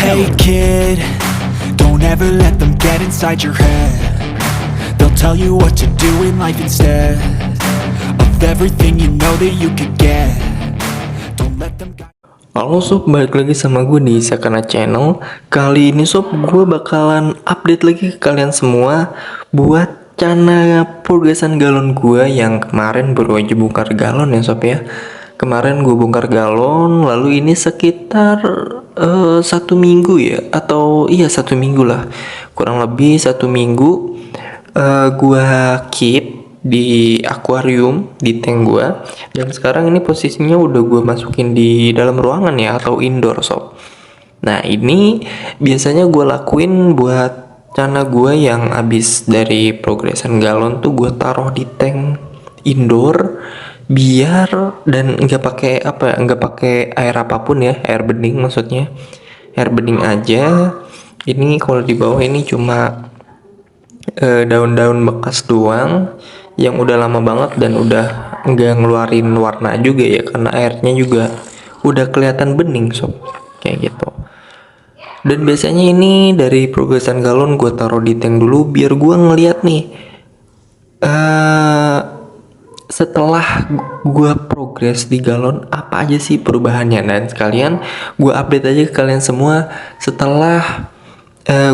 Hey kid, don't ever let them get inside your head. They'll tell you what to do in life instead of everything you know that you could get. Don't let them guide. Halo sob, balik lagi sama gue di Sakana Channel. Kali ini sob, gue bakalan update lagi ke kalian semua buat channel progresan galon gue yang kemarin baru aja bongkar galon ya sob ya. Kemarin gue bongkar galon, lalu ini sekitar 1 minggu ya, atau iya 1 minggu lah, kurang lebih 1 minggu gue keep di akuarium di tank gua, dan sekarang ini posisinya udah gue masukin di dalam ruangan ya, atau indoor sob. Nah ini biasanya gue lakuin buat cana gue yang abis dari progresan galon tuh gue taruh di tank indoor, biar dan nggak pakai apa, nggak pakai air apapun ya, air bening maksudnya, air bening aja. Ini kalau di bawah ini cuma daun-daun bekas doang yang udah lama banget dan udah nggak ngeluarin warna juga ya, karena airnya juga udah kelihatan bening sob, kayak gitu. Dan biasanya ini dari progresan galon gue taruh di tank dulu biar gue ngeliat nih setelah gue progres di galon apa aja sih perubahannya, dan sekalian gue update aja ke kalian semua setelah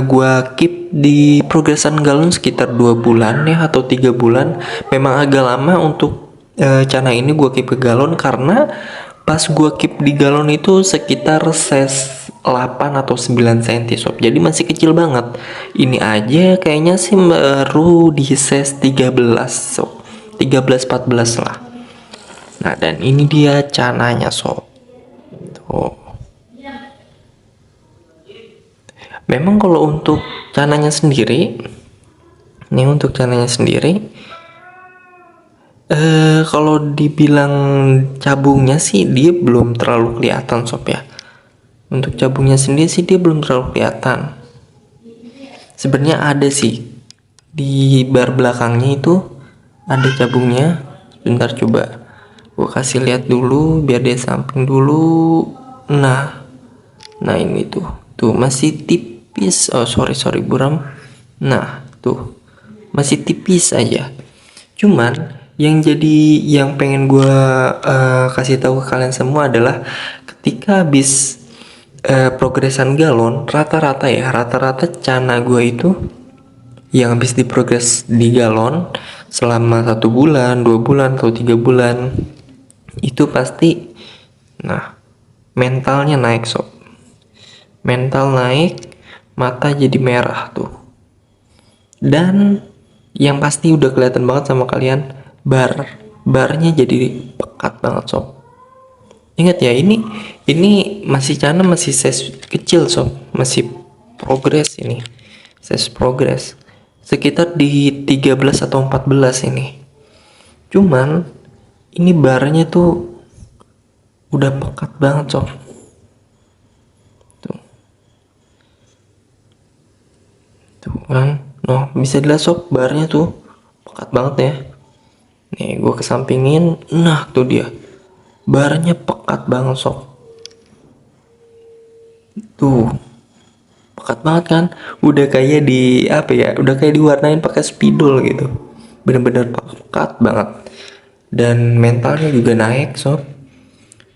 gue keep di progresan galon sekitar 2 bulan ya, atau 3 bulan. Memang agak lama untuk cana ini gue keep ke galon, karena pas gue keep di galon itu sekitar size 8 atau 9 cm sob, jadi masih kecil banget. Ini aja kayaknya sih baru di size 13 sob, 13-14 lah. Nah dan ini dia cananya sob. Tuh. Memang kalau untuk cananya sendiri, ini untuk cananya sendiri, kalau dibilang cabungnya sih dia belum terlalu kelihatan sob ya. Untuk cabungnya sendiri sih dia belum terlalu kelihatan. Sebenarnya ada sih di bar belakangnya itu ada cabungnya. Bentar coba gue kasih lihat dulu biar dia samping dulu. Nah ini tuh masih tipis. Oh sorry buram. Nah tuh masih tipis aja. Cuman yang pengen gue kasih tahu ke kalian semua adalah ketika habis progresan galon, rata-rata cana gue itu yang habis diprogres di galon selama 1 bulan, 2 bulan atau 3 bulan itu pasti mentalnya naik sob. Mental naik, mata jadi merah tuh. Dan yang pasti udah kelihatan banget sama kalian, barnya jadi pekat banget sob. Ingat ya, ini masih cana, masih size kecil sob, masih progres ini, size progres sekitar di 13 atau 14 ini. Cuman ini barnya tuh udah pekat banget sob. Tuh kan, bisa dilihat sob, barnya tuh pekat banget ya. Nih gue kesampingin, nah tuh dia, barnya pekat banget sob. Tuh pekat banget kan, udah kayak udah kayak diwarnain pakai spidol gitu, bener-bener pekat banget. Dan mentalnya juga naik sob,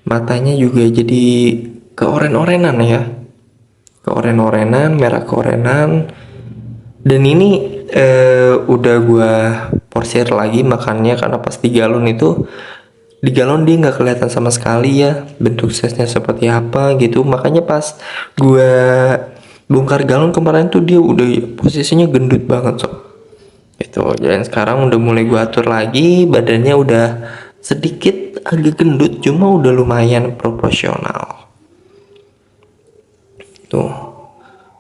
matanya juga jadi keoren-orenan ya, keoren-orenan, merah keorenan. Dan ini udah gua porsir lagi makannya, karena pas di galon dia nggak kelihatan sama sekali ya bentuk size-nya seperti apa gitu. Makanya pas gua bongkar galon kemarin tuh dia udah posisinya gendut banget sob gitu. Dan sekarang udah mulai gua atur lagi, badannya udah sedikit agak gendut, cuma udah lumayan proporsional. Tuh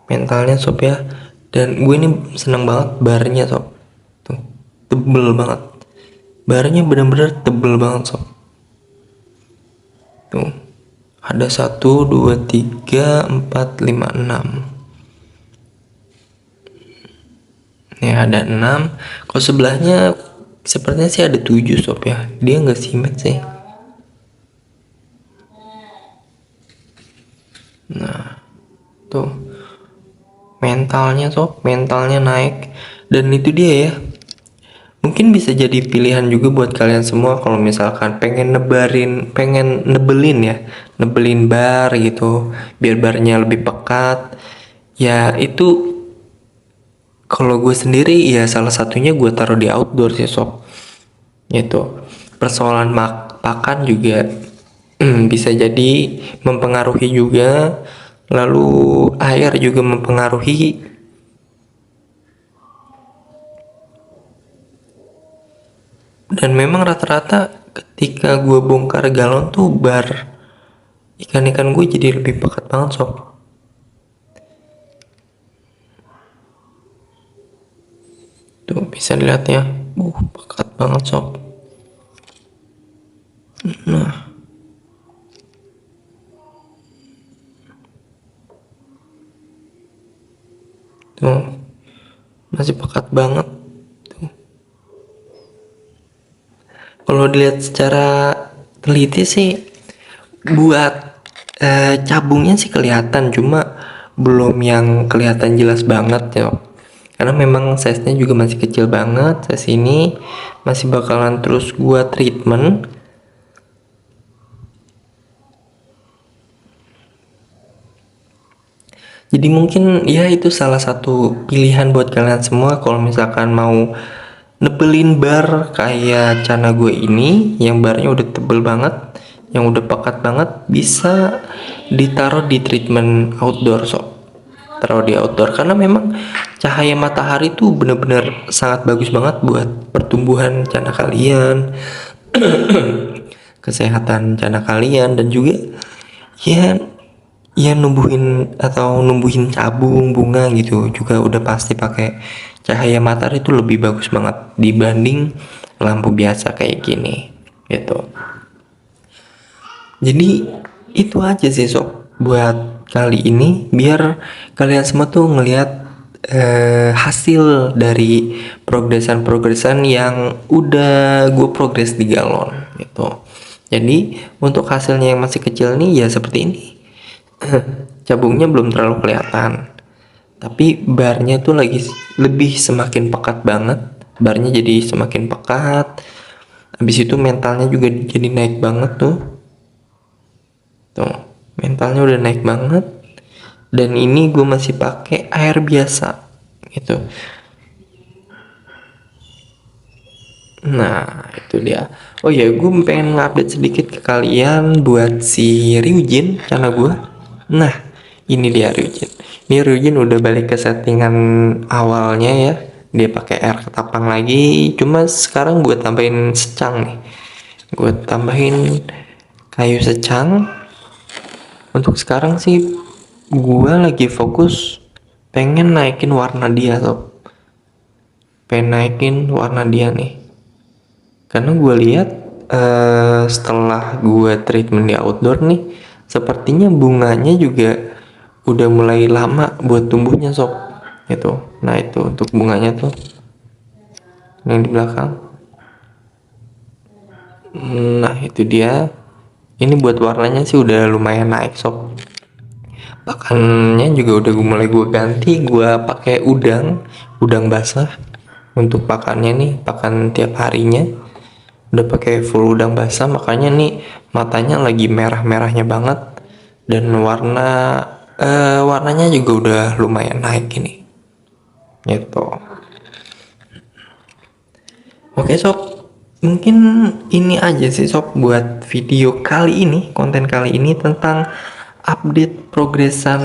mentalnya sob ya. Dan gue ini seneng banget barnya sob, tuh tebel banget, barnya bener-bener tebel banget sob. Tuh ada 1, 2, 3, 4, 5, 6. Nih ada 6. Kalau sebelahnya sepertinya sih ada 7 sob ya, dia nggak simet sih. Nah Tuh, mentalnya naik. Dan itu dia ya, mungkin bisa jadi pilihan juga buat kalian semua kalau misalkan pengen nebelin bar gitu, biar barnya lebih pekat. Ya itu kalau gue sendiri ya salah satunya gue taruh di outdoor sih sob. Gitu. Persoalan pakan juga bisa jadi mempengaruhi juga. Lalu air juga mempengaruhi. Dan memang rata-rata ketika gue bongkar galon tuh bar ikan-ikan gue jadi lebih pekat banget sob. Tuh bisa dilihat ya, pekat banget sob. Nah, tuh masih pekat banget. Kalau dilihat secara teliti sih buat cabungnya sih kelihatan, cuma belum yang kelihatan jelas banget ya. Karena memang size-nya juga masih kecil banget. Size ini masih bakalan terus gua treatment. Jadi mungkin ya itu salah satu pilihan buat kalian semua kalau misalkan mau nebelin bar kayak cana gue ini yang barnya udah tebel banget, yang udah pekat banget, bisa ditaruh di treatment outdoor sob. Taruh di outdoor karena memang cahaya matahari tuh bener-bener sangat bagus banget buat pertumbuhan cana kalian, kesehatan cana kalian, dan juga ya numbuhin cabung bunga gitu juga udah pasti pakai cahaya matahari itu lebih bagus banget dibanding lampu biasa kayak gini gitu. Jadi itu aja sih sob buat kali ini, biar kalian semua tuh ngelihat hasil dari progresan yang udah gue progres di galon gitu. Jadi untuk hasilnya yang masih kecil nih ya seperti ini. Cabungnya belum terlalu kelihatan, tapi barnya tuh lagi lebih semakin pekat banget. Barnya jadi semakin pekat. Habis itu mentalnya juga jadi naik banget tuh. Tuh, mentalnya udah naik banget. Dan ini gue masih pakai air biasa gitu. Nah itu dia. Oh ya, gue pengen ngupdate sedikit ke kalian buat si Ryujin karena gue. Nah ini dia Ryujin. Ini Ryujin udah balik ke settingan awalnya ya. Dia pakai air ketapang lagi. Cuma sekarang gue tambahin secang nih. Gue tambahin kayu secang. Untuk sekarang sih gue lagi fokus pengen naikin warna dia sob. Pengen naikin warna dia nih. Karena gue lihat setelah gue treatment di outdoor nih, sepertinya bunganya juga udah mulai lama buat tumbuhnya sob. Gitu. Nah itu untuk bunganya tuh yang di belakang. Nah itu dia. Ini buat warnanya sih udah lumayan naik sob. Pakannya juga udah mulai gue ganti. Gue pakai udang basah untuk pakannya nih, pakan tiap harinya. Udah pakai full udang basah, makanya nih matanya lagi merah-merahnya banget. Dan warnanya juga udah lumayan naik ini. Gitu. Oke sob, mungkin ini aja sih sob buat video kali ini, konten kali ini tentang update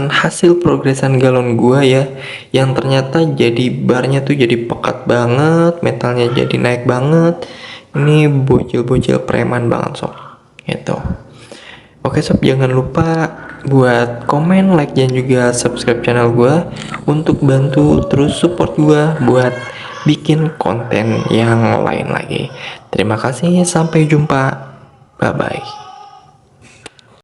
hasil progresan galon gua ya, yang ternyata jadi barnya tuh jadi pekat banget, metalnya jadi naik banget. Ini bocil-bocil preman banget sob gitu. Oke sob, jangan lupa buat komen, like, dan juga subscribe channel gua untuk bantu terus support gua buat bikin konten yang lain lagi. Terima kasih, sampai jumpa, bye bye.